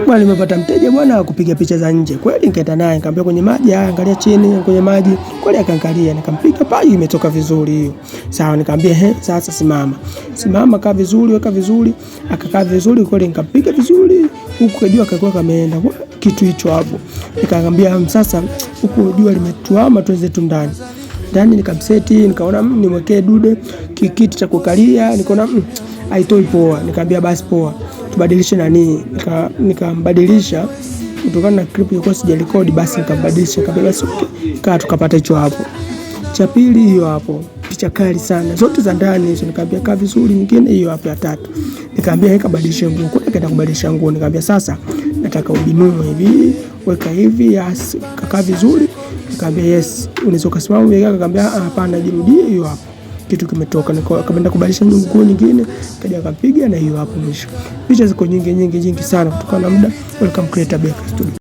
bwana, nimepata mteja bwana kupiga picha za nje. Kweli nikaenda naye nikamwambia kwenye maji, angalia chini kwenye maji. Kweli akaangalia, nikampiga pale, imetoka vizuri hiyo. Sawa, nikamwambia sasa simama, kaa vizuri, weka vizuri. Akakaa vizuri kweli, nikampiga vizuri. Huku jua akakuwa kameenda kitu hicho hapo. Nikamwambia sasa huku jua limetuama, tuanze tu ndani. Nikamseti, nikaona nimwekee dude kiti cha kukalia, nikaona haitoi poa. Nikamwambia basi poa, tubadilishe nani. Nikambadilisha kutokana na clip ilikuwa sijarekodi, basi nikabadilisha. Nikamwambia basi okay, tukapata hicho hapo. Cha pili hiyo hapo, picha kali sana zote za ndani hizo. Nikamwambia kaa vizuri, nyingine hiyo hapo ya tatu. Nikamwambia kabadilisha nguo. Kwa nini kubadilisha nguo? Nikamwambia sasa nataka ubinue hivi, weka hivi, yes. Kakaa vizuri. Nikamwambia yes, unaweza kusimama hivi. Nikamwambia hapana, jirudie hiyo hapo, kitu kimetoka. Nikaenda kubadilisha nguo nyingine, kaja akapiga na hiyo hapo mwisho. Picha ziko nyingi sana kutokana na muda. Welcome Creator Beka Studio.